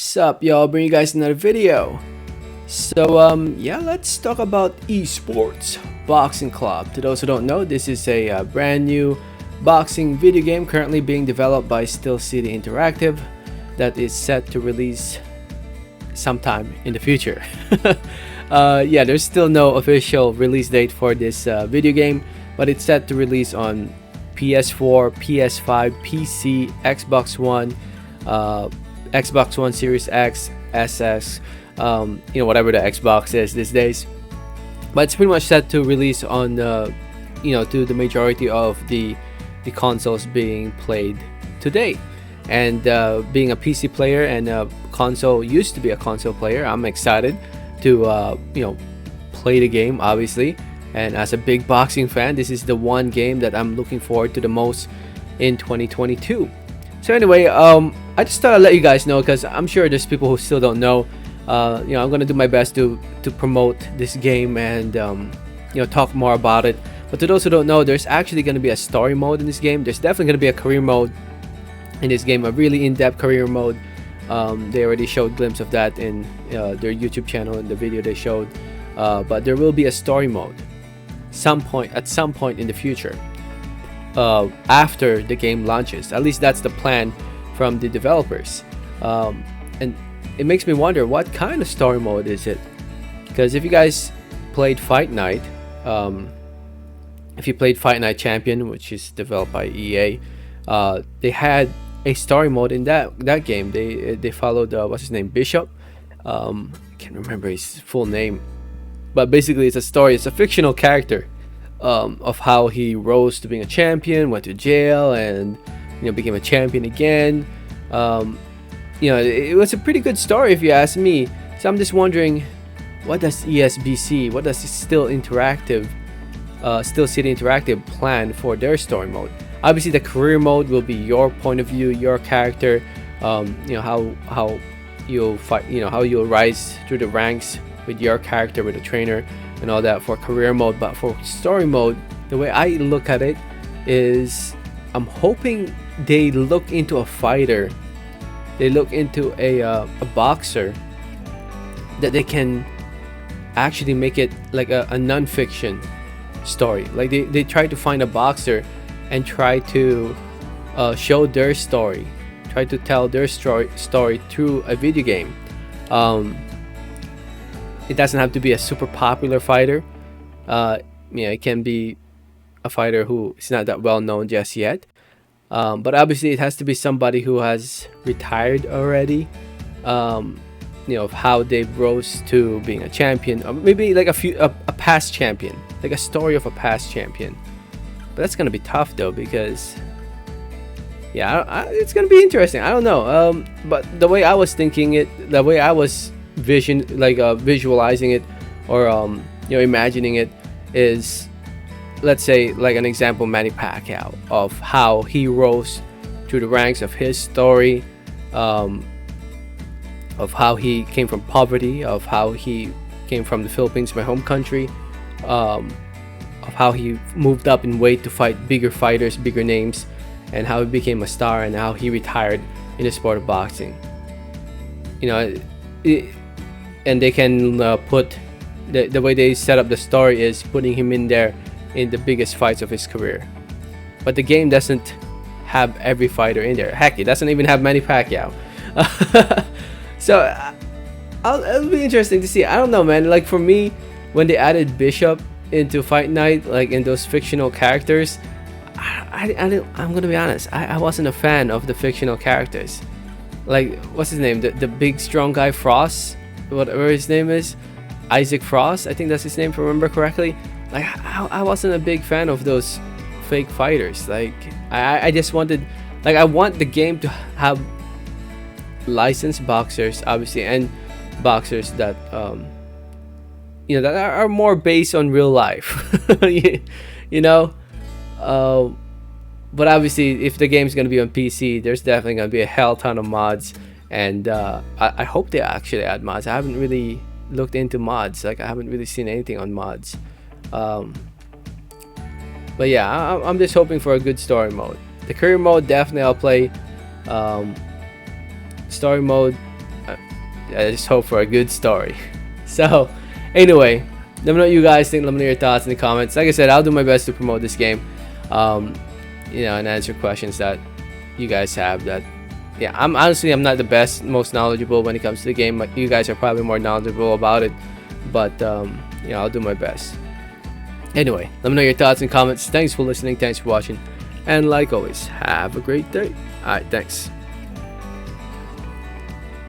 Sup y'all, bring you guys another video. Yeah, let's talk about eSports Boxing Club. To those who don't know, this is a brand new boxing video game currently being developed by Steel City Interactive that is set to release sometime in the future. Yeah, there's still no official release date for this video game, but it's set to release on PS4, PS5, PC, Xbox One, Xbox One Series X, SS, whatever the Xbox is these days. But it's pretty much set to release on, to the majority of the consoles being played today. And being a PC player and a console used to be a console player, I'm excited to play the game, obviously. And as a big boxing fan, this is the one game that I'm looking forward to the most in 2022. So anyway, I just thought I'd let you guys know because I'm sure there's people who still don't know. I'm gonna do my best to promote this game and talk more about it. But to those who don't know, there's actually gonna be a story mode in this game. There's definitely gonna be a career mode in this game, a really in-depth career mode. They already showed a glimpse of that in their YouTube channel in the video they showed. But there will be a story mode at some point in the future. After the game launches, at least that's the plan from the developers, and it makes me wonder what kind of story mode is it, because if you guys played Fight Night, if you played Fight Night Champion, which is developed by EA, they had a story mode in that game. They followed what's his name, Bishop. I can't remember his full name, but basically it's a story. It's a fictional character of how he rose to being a champion, went to jail, and became a champion again. It was a pretty good story if you ask me. So I'm just wondering, what does ESBC, what does Steel City Interactive plan for their story mode? Obviously, the career mode will be your point of view, your character. How you'll fight, how you'll rise through the ranks with your character, with a trainer, and all that for career mode. But for story mode, the way I look at it is, I'm hoping they look into a fighter, they look into a boxer, that they can actually make it like a non-fiction story. Like they try to find a boxer and try to show their story, try to tell their story through a video game. It doesn't have to be a super popular fighter. It can be a fighter who is not that well known just yet. But obviously, it has to be somebody who has retired already. Of how they rose to being a champion, or maybe like a past champion, like a story of a past champion. But that's gonna be tough though, because it's gonna be interesting. I don't know. But the way I was thinking it, the way I was visualizing it, or imagining it, is, let's say, like an example, Manny Pacquiao, of how he rose through the ranks, of his story, of how he came from poverty, of how he came from the Philippines, my home country, of how he moved up in weight to fight bigger fighters, bigger names, and how he became a star, and how he retired in the sport of boxing. And they can put the way they set up the story is putting him in there in the biggest fights of his career. But the game doesn't have every fighter in there. Heck, it doesn't even have Manny Pacquiao. So it'll be interesting to see. I don't know, man. Like, for me, when they added Bishop into Fight Night, like in those fictional characters, I'm gonna be honest, I wasn't a fan of the fictional characters. Like, what's his name, the big strong guy, Frost, whatever his name is, Isaac Frost, I think that's his name if I remember correctly. Like, I wasn't a big fan of those fake fighters. Like, I just wanted, like, I want the game to have licensed boxers, obviously, and boxers that that are more based on real life. But obviously, if the game's gonna be on PC, there's definitely gonna be a hell ton of mods, and I hope they actually add mods. I haven't really looked into mods. Like, I haven't really seen anything on mods. But yeah, I'm just hoping for a good story mode. The career mode, definitely I'll play. Story mode, I just hope for a good story. So, anyway, let me know what you guys think. Let me know your thoughts in the comments. Like I said, I'll do my best to promote this game, and answer questions that you guys have. That, yeah, I'm not the best, most knowledgeable when it comes to the game. Like, you guys are probably more knowledgeable about it, but I'll do my best. Anyway, let me know your thoughts and comments. Thanks for listening. Thanks for watching. And like always, have a great day. Alright, thanks.